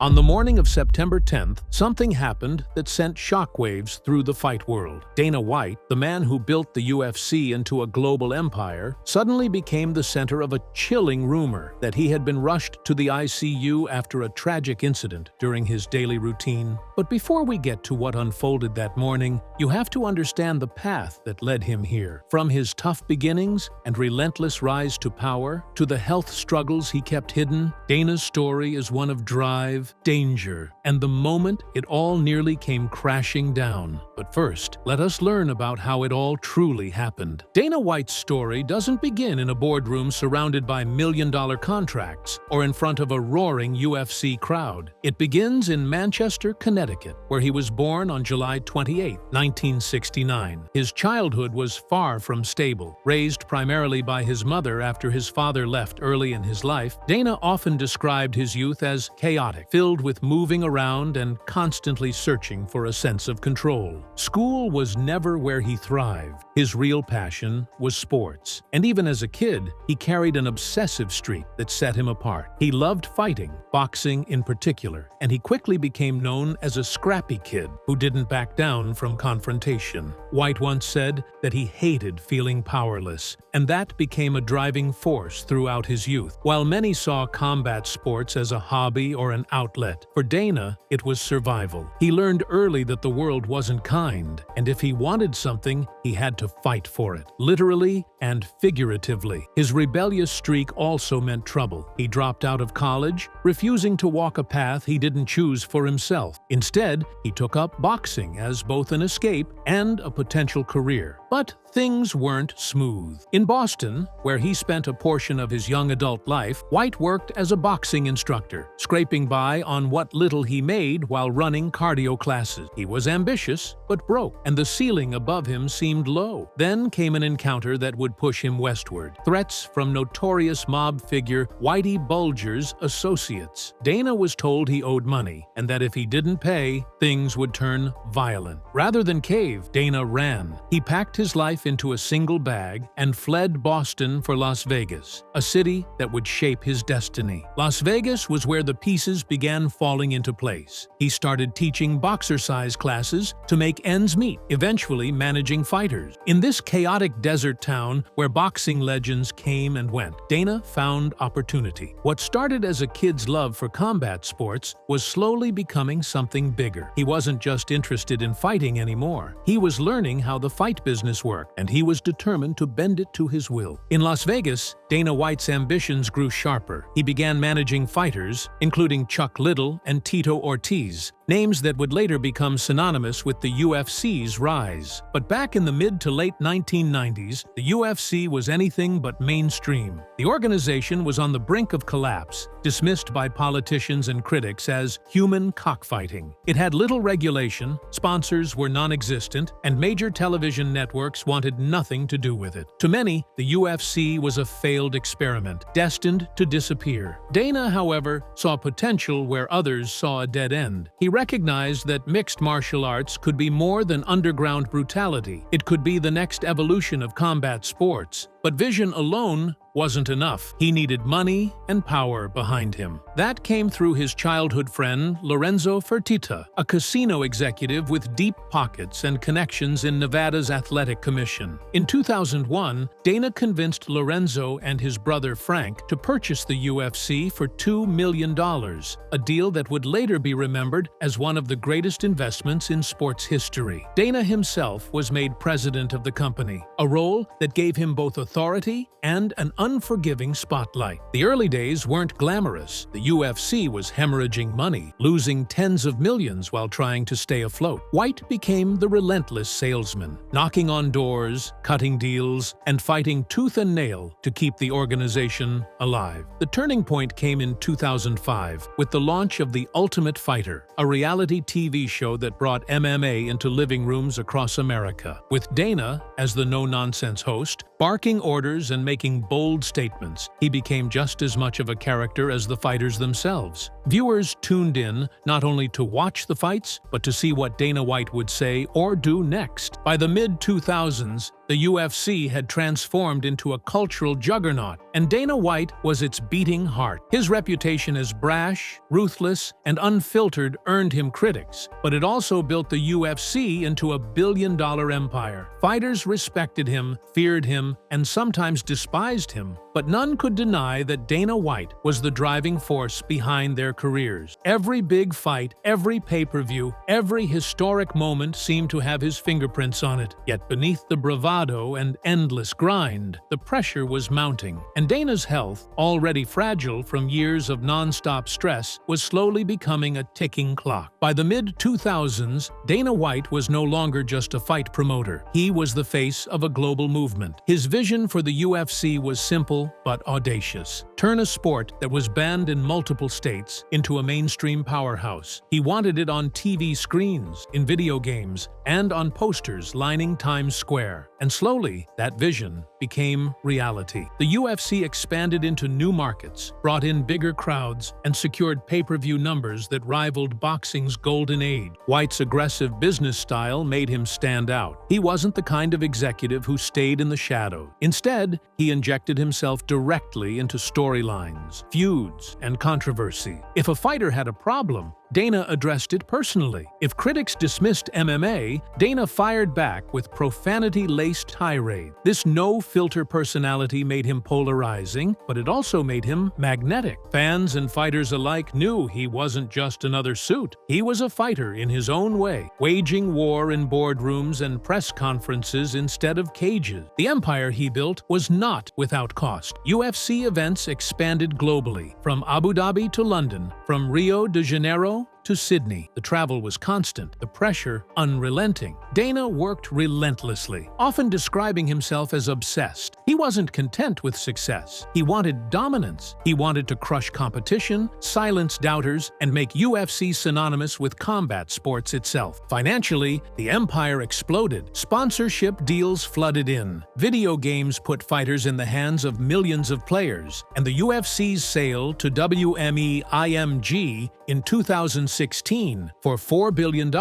On the morning of September 10th, something happened that sent shockwaves through the fight world. Dana White, the man who built the UFC into a global empire, suddenly became the center of a chilling rumor that he had been rushed to the ICU after a tragic incident during his daily routine. But before we get to what unfolded that morning, you have to understand the path that led him here. From his tough beginnings and relentless rise to power, to the health struggles he kept hidden, Dana's story is one of drive, danger, and the moment it all nearly came crashing down. But first, let us learn about how it all truly happened. Dana White's story doesn't begin in a boardroom surrounded by million-dollar contracts or in front of a roaring UFC crowd. It begins in Manchester, Connecticut, where he was born on July 28, 1969. His childhood was far from stable. Raised primarily by his mother after his father left early in his life, Dana often described his youth as chaotic, filled with moving around and constantly searching for a sense of control. School was never where he thrived. His real passion was sports. And even as a kid, he carried an obsessive streak that set him apart. He loved fighting, boxing in particular, and he quickly became known as a scrappy kid who didn't back down from confrontation. White once said that he hated feeling powerless, and that became a driving force throughout his youth. While many saw combat sports as a hobby or an outlet, for Dana, it was survival. He learned early that the world wasn't kind, and if he wanted something, he had to fight for it, literally and figuratively. His rebellious streak also meant trouble. He dropped out of college, refusing to walk a path he didn't choose for himself. Instead, he took up boxing as both an escape and a potential career. But things weren't smooth. In Boston, where he spent a portion of his young adult life, White worked as a boxing instructor, scraping by on what little he made while running cardio classes. He was ambitious, but broke, and the ceiling above him seemed low. Then came an encounter that would push him westward. Threats from notorious mob figure Whitey Bulger's associates. Dana was told he owed money, and that if he didn't pay, things would turn violent. Rather than cave, Dana ran. He packed his life into a single bag and fled Boston for Las Vegas, a city that would shape his destiny. Las Vegas was where the pieces began falling into place. He started teaching boxercise classes to make ends meet, eventually managing fighters. In this chaotic desert town where boxing legends came and went, Dana found opportunity. What started as a kid's love for combat sports was slowly becoming something bigger. He wasn't just interested in fighting anymore. He was learning how the fight business worked, and he was determined to bend it to his will. In Las Vegas, Dana White's ambitions grew sharper. He began managing fighters, including Chuck Liddell and Tito Ortiz, names that would later become synonymous with the UFC's rise. But back in the mid to late 1990s, the UFC was anything but mainstream. The organization was on the brink of collapse, dismissed by politicians and critics as human cockfighting. It had little regulation, sponsors were non-existent, and major television networks wanted nothing to do with it. To many, the UFC was a failed experiment, destined to disappear. Dana, however, saw potential where others saw a dead end. He recognized that mixed martial arts could be more than underground brutality. It could be the next evolution of combat sports. But vision alone wasn't enough. He needed money and power behind him. That came through his childhood friend, Lorenzo Fertitta, a casino executive with deep pockets and connections in Nevada's Athletic Commission. In 2001, Dana convinced Lorenzo and his brother Frank to purchase the UFC for $2 million, a deal that would later be remembered as one of the greatest investments in sports history. Dana himself was made president of the company, a role that gave him both authority and an unforgiving spotlight. The early days weren't glamorous. The UFC was hemorrhaging money, losing tens of millions while trying to stay afloat. White became the relentless salesman, knocking on doors, cutting deals, and fighting tooth and nail to keep the organization alive. The turning point came in 2005 with the launch of The Ultimate Fighter, a reality TV show that brought MMA into living rooms across America. With Dana as the no-nonsense host, barking orders and making bold statements, he became just as much of a character as the fighters themselves. Viewers tuned in not only to watch the fights, but to see what Dana White would say or do next. By the mid-2000s, The UFC had transformed into a cultural juggernaut, and Dana White was its beating heart. His reputation as brash, ruthless, and unfiltered earned him critics, but it also built the UFC into a billion-dollar empire. Fighters respected him, feared him, and sometimes despised him, but none could deny that Dana White was the driving force behind their careers. Every big fight, every pay-per-view, every historic moment seemed to have his fingerprints on it. Yet beneath the bravado and endless grind, the pressure was mounting, and Dana's health, already fragile from years of non-stop stress, was slowly becoming a ticking clock. By the mid-2000s, Dana White was no longer just a fight promoter. He was the face of a global movement. His vision for the UFC was simple but audacious: turn a sport that was banned in multiple states into a mainstream powerhouse. He wanted it on TV screens, in video games, and on posters lining Times Square. And slowly, that vision became reality. The UFC expanded into new markets, brought in bigger crowds, and secured pay-per-view numbers that rivaled boxing's golden age. White's aggressive business style made him stand out. He wasn't the kind of executive who stayed in the shadows. Instead, he injected himself directly into storylines, feuds, and controversy. If a fighter had a problem, Dana addressed it personally. If critics dismissed MMA, Dana fired back with profanity-laced tirade. This no-filter personality made him polarizing, but it also made him magnetic. Fans and fighters alike knew he wasn't just another suit. He was a fighter in his own way, waging war in boardrooms and press conferences instead of cages. The empire he built was not without cost. UFC events expanded globally, from Abu Dhabi to London, from Rio de Janeiro to Sydney. The travel was constant, the pressure unrelenting. Dana worked relentlessly, often describing himself as obsessed. He wasn't content with success. He wanted dominance. He wanted to crush competition, silence doubters, and make UFC synonymous with combat sports itself. Financially, the empire exploded. Sponsorship deals flooded in. Video games put fighters in the hands of millions of players, and the UFC's sale to WME-IMG in 2016 for $4 billion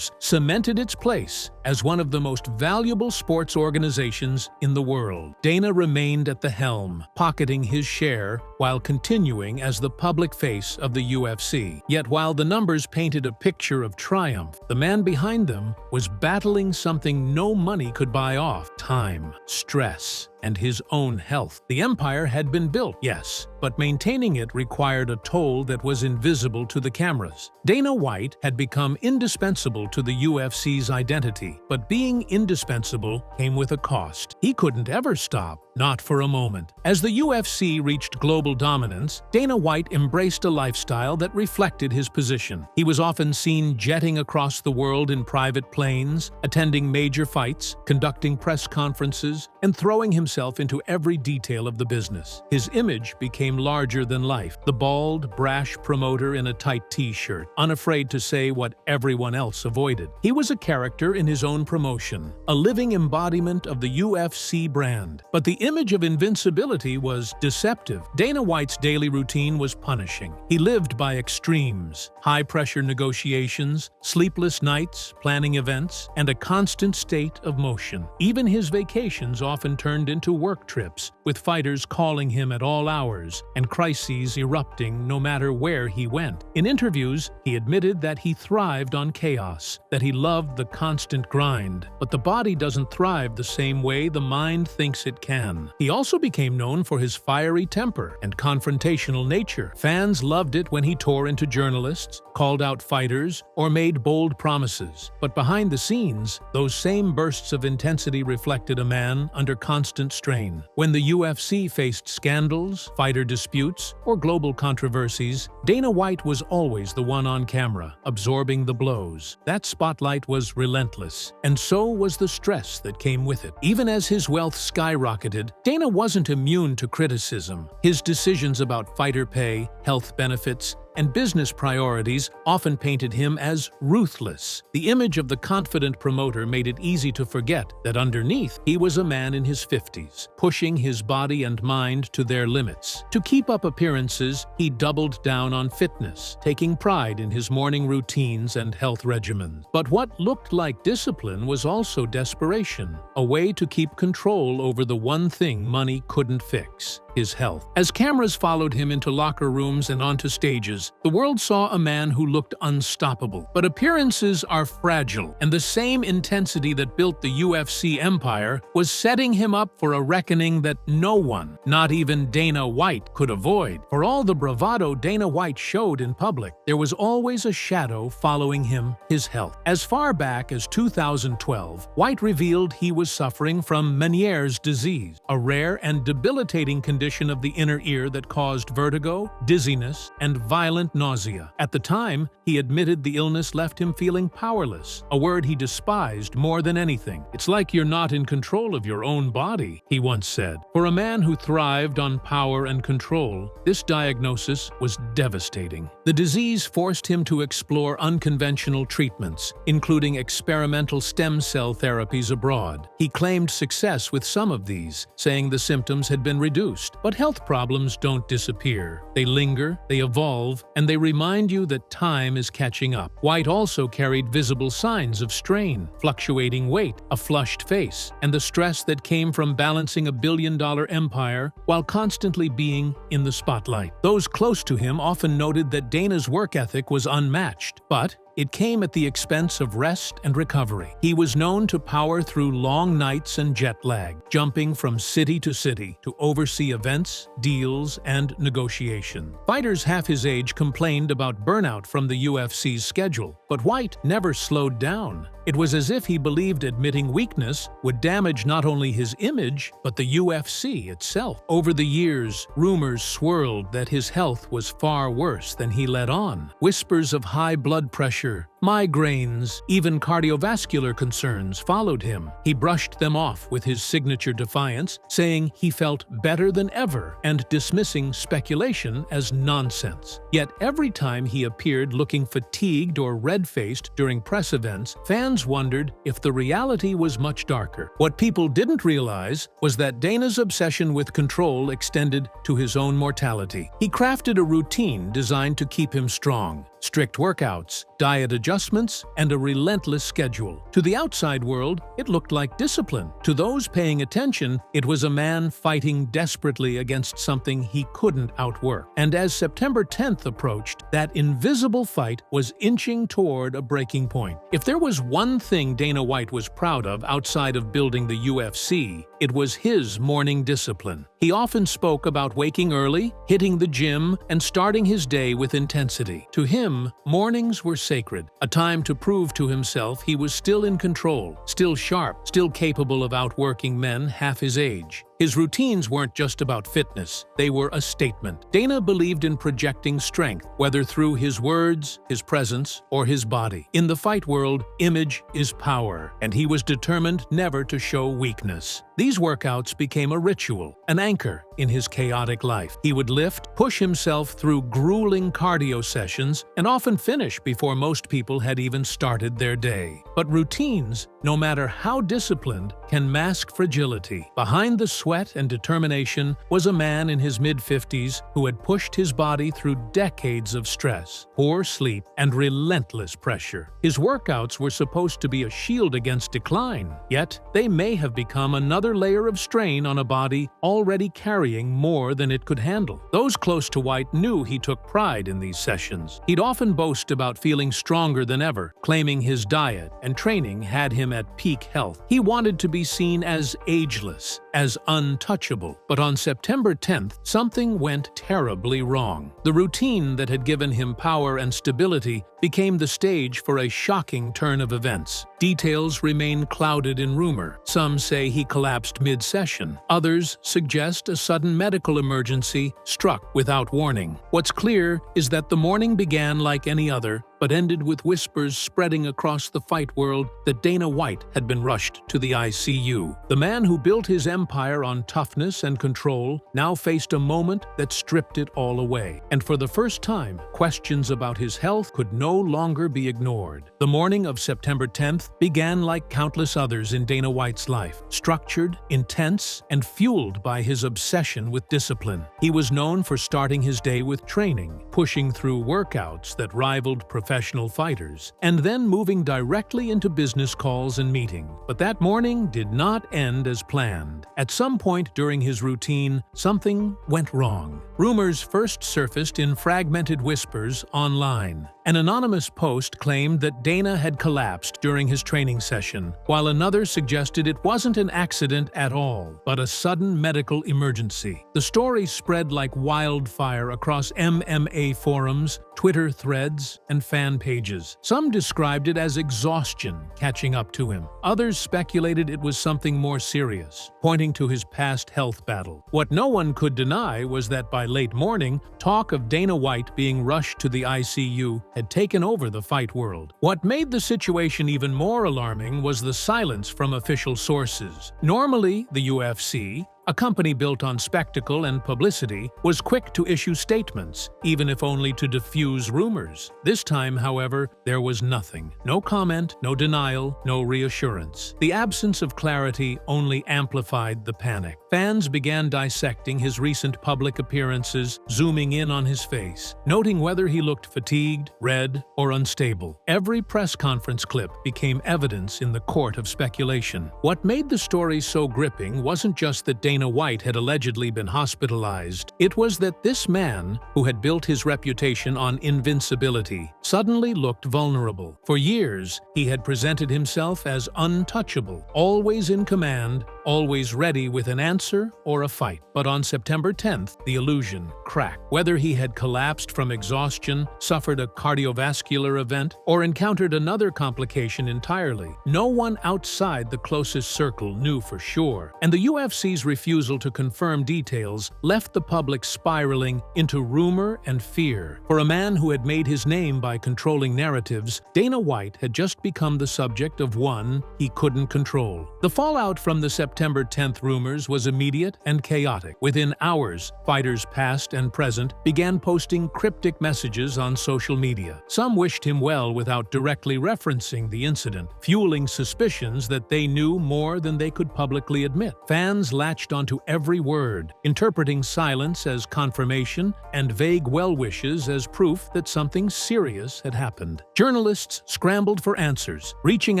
cemented its place as one of the most valuable sports organizations in the world. Dana remained at the helm, pocketing his share while continuing as the public face of the UFC. Yet while the numbers painted a picture of triumph, the man behind them was battling something no money could buy off: time, stress, and his own health. The empire had been built, yes, but maintaining it required a toll that was invisible to the cameras. Dana White had become indispensable to the UFC's identity, but being indispensable came with a cost. He couldn't ever stop, not for a moment. As the UFC reached global dominance, Dana White embraced a lifestyle that reflected his position. He was often seen jetting across the world in private planes, attending major fights, conducting press conferences, and throwing himself into every detail of the business. His image became larger than life, the bald, brash promoter in a tight t-shirt, unafraid to say what everyone else avoided. He was a character in his own promotion, a living embodiment of the UFC brand. But the image of invincibility was deceptive. Dana White's daily routine was punishing. He lived by extremes: high-pressure negotiations, sleepless nights, planning events, and a constant state of motion. Even his vacations often turned into work trips, with fighters calling him at all hours and crises erupting no matter where he went. In interviews, he admitted that he thrived on chaos, that he loved the constant grind. But the body doesn't thrive the same way the mind thinks it can. He also became known for his fiery temper and confrontational nature. Fans loved it when he tore into journalists, called out fighters, or made bold promises. But behind the scenes, those same bursts of intensity reflected a man under constant strain. When the UFC faced scandals, fighter disputes, or global controversies, Dana White was always the one on camera, absorbing the blows. That spotlight was relentless, and so was the stress that came with it. Even as his wealth skyrocketed, Dana wasn't immune to criticism. His decisions about fighter pay, health benefits, and business priorities often painted him as ruthless. The image of the confident promoter made it easy to forget that underneath he was a man in his 50s, pushing his body and mind to their limits. To keep up appearances, he doubled down on fitness, taking pride in his morning routines and health regimens. But what looked like discipline was also desperation, a way to keep control over the one thing money couldn't fix: his health. As cameras followed him into locker rooms and onto stages, the world saw a man who looked unstoppable. But appearances are fragile, and the same intensity that built the UFC empire was setting him up for a reckoning that no one, not even Dana White, could avoid. For all the bravado Dana White showed in public, there was always a shadow following him: his health. As far back as 2012, White revealed he was suffering from Meniere's disease, a rare and debilitating condition of the inner ear that caused vertigo, dizziness, and violent nausea. At the time, he admitted the illness left him feeling powerless, a word he despised more than anything. "It's like you're not in control of your own body," he once said. For a man who thrived on power and control, this diagnosis was devastating. The disease forced him to explore unconventional treatments, including experimental stem cell therapies abroad. He claimed success with some of these, saying the symptoms had been reduced. But health problems don't disappear. They linger, they evolve, and they remind you that time is catching up. White also carried visible signs of strain: fluctuating weight, a flushed face, and the stress that came from balancing a billion-dollar empire while constantly being in the spotlight. Those close to him often noted that Dana's work ethic was unmatched, but it came at the expense of rest and recovery. He was known to power through long nights and jet lag, jumping from city to city to oversee events, deals, and negotiation. Fighters half his age complained about burnout from the UFC's schedule, but White never slowed down. It was as if he believed admitting weakness would damage not only his image, but the UFC itself. Over the years, rumors swirled that his health was far worse than he let on. Whispers of high blood pressure, migraines, even cardiovascular concerns followed him. He brushed them off with his signature defiance, saying he felt better than ever and dismissing speculation as nonsense. Yet every time he appeared looking fatigued or red-faced during press events, fans wondered if the reality was much darker. What people didn't realize was that Dana's obsession with control extended to his own mortality. He crafted a routine designed to keep him strong: strict workouts, diet adjustments, and a relentless schedule. To the outside world, it looked like discipline. To those paying attention, it was a man fighting desperately against something he couldn't outwork. And as September 10th approached, that invisible fight was inching toward a breaking point. If there was one thing Dana White was proud of outside of building the UFC, it was his morning discipline. He often spoke about waking early, hitting the gym, and starting his day with intensity. To him, mornings were sacred, a time to prove to himself he was still in control, still sharp, still capable of outworking men half his age. His routines weren't just about fitness, they were a statement. Dana believed in projecting strength, whether through his words, his presence, or his body. In the fight world, image is power, and he was determined never to show weakness. These workouts became a ritual, an anchor in his chaotic life. He would lift, push himself through grueling cardio sessions, and often finish before most people had even started their day. But routines, no matter how disciplined, can mask fragility. Behind the sweat and determination was a man in his mid-50s who had pushed his body through decades of stress, poor sleep, and relentless pressure. His workouts were supposed to be a shield against decline, yet they may have become another layer of strain on a body already carrying more than it could handle. Those close to White knew he took pride in these sessions. He'd often boast about feeling stronger than ever, claiming his diet and training had him at peak health. He wanted to be seen as ageless, as untouchable. But on September 10th, something went terribly wrong. The routine that had given him power and stability became the stage for a shocking turn of events. Details remain clouded in rumor. Some say he collapsed mid-session. Others suggest a sudden medical emergency struck without warning. What's clear is that the morning began like any other, but ended with whispers spreading across the fight world that Dana White had been rushed to the ICU. The man who built his empire on toughness and control now faced a moment that stripped it all away. And for the first time, questions about his health could no longer be ignored. The morning of September 10th began like countless others in Dana White's life, structured, intense, and fueled by his obsession with discipline. He was known for starting his day with training, pushing through workouts that rivaled professional fighters, and then moving directly into business calls and meetings. But that morning did not end as planned. At some point during his routine, something went wrong. Rumors first surfaced in fragmented whispers online. An anonymous post claimed that Dana had collapsed during his training session, while another suggested it wasn't an accident at all, but a sudden medical emergency. The story spread like wildfire across MMA forums, Twitter threads, and fan pages. Some described it as exhaustion catching up to him. Others speculated it was something more serious, pointing to his past health battle. What no one could deny was that by late morning, talk of Dana White being rushed to the ICU had taken over the fight world. What made the situation even more alarming was the silence from official sources. Normally, the UFC, a company built on spectacle and publicity, was quick to issue statements, even if only to diffuse rumors. This time, however, there was nothing. No comment, no denial, no reassurance. The absence of clarity only amplified the panic. Fans began dissecting his recent public appearances, zooming in on his face, noting whether he looked fatigued, red, or unstable. Every press conference clip became evidence in the court of speculation. What made the story so gripping wasn't just that Dana White had allegedly been hospitalized. It was that this man, who had built his reputation on invincibility, suddenly looked vulnerable. For years, he had presented himself as untouchable, always in command, always ready with an answer or a fight. But on September 10th, the illusion cracked. Whether he had collapsed from exhaustion, suffered a cardiovascular event, or encountered another complication entirely, no one outside the closest circle knew for sure. And the UFC's refusal to confirm details left the public spiraling into rumor and fear. For a man who had made his name by controlling narratives, Dana White had just become the subject of one he couldn't control. The fallout from the September 10th rumors was immediate and chaotic. Within hours, fighters past and present began posting cryptic messages on social media. Some wished him well without directly referencing the incident, fueling suspicions that they knew more than they could publicly admit. Fans latched onto every word, interpreting silence as confirmation and vague well-wishes as proof that something serious had happened. Journalists scrambled for answers, reaching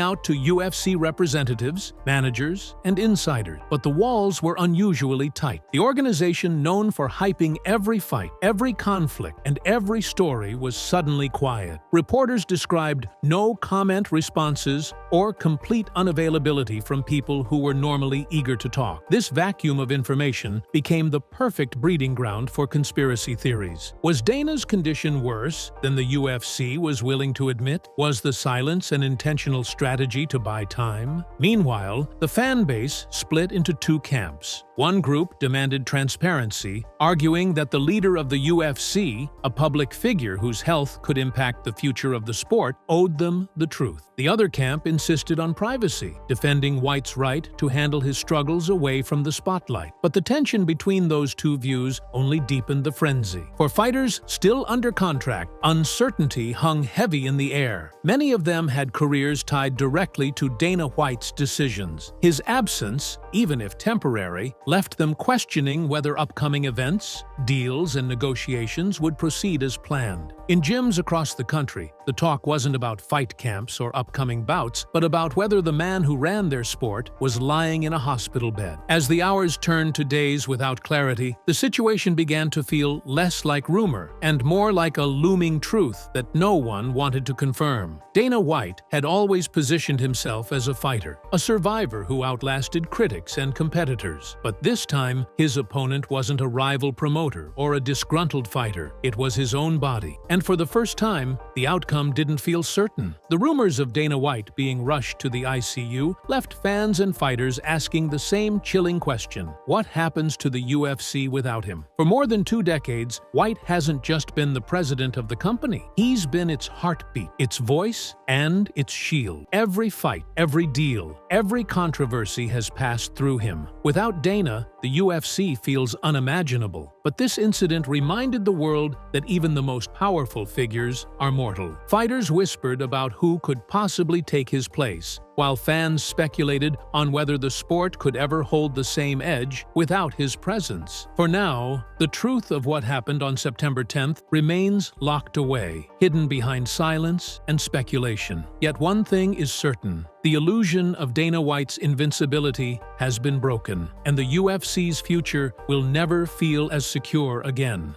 out to UFC representatives, managers, and insiders. But the walls were unusually tight. The organization known for hyping every fight, every conflict, and every story was suddenly quiet. Reporters described no comment responses or complete unavailability from people who were normally eager to talk. This vacuum of information became the perfect breeding ground for conspiracy theories. Was Dana's condition worse than the UFC was willing to admit? Was the silence an intentional strategy to buy time? Meanwhile, the fan base split into two camps. One group demanded transparency, arguing that the leader of the UFC, a public figure whose health could impact the future of the sport, owed them the truth. The other camp insisted on privacy, defending White's right to handle his struggles away from the spotlight. But the tension between those two views only deepened the frenzy. For fighters still under contract, uncertainty hung heavy in the air. Many of them had careers tied directly to Dana White's decisions. His absence, even if temporary, left them questioning whether upcoming events, deals, and negotiations would proceed as planned. In gyms across the country, the talk wasn't about fight camps or upcoming bouts, but about whether the man who ran their sport was lying in a hospital bed. As the hours turned to days without clarity, the situation began to feel less like rumor and more like a looming truth that no one wanted to confirm. Dana White had always positioned himself as a fighter, a survivor who outlasted critics and competitors. But this time, his opponent wasn't a rival promoter or a disgruntled fighter. It was his own body. And for the first time, the outcome outcome didn't feel certain. The rumors of Dana White being rushed to the ICU left fans and fighters asking the same chilling question: what happens to the UFC without him? For more than 2 decades, White hasn't just been the president of the company. He's been its heartbeat, its voice, and its shield. Every fight, every deal, every controversy has passed through him. Without Dana, the UFC feels unimaginable. But this incident reminded the world that even the most powerful figures are mortal. Fighters whispered about who could possibly take his place, while fans speculated on whether the sport could ever hold the same edge without his presence. For now, the truth of what happened on September 10th remains locked away, hidden behind silence and speculation. Yet one thing is certain: the illusion of Dana White's invincibility has been broken, and the UFC's future will never feel as secure again.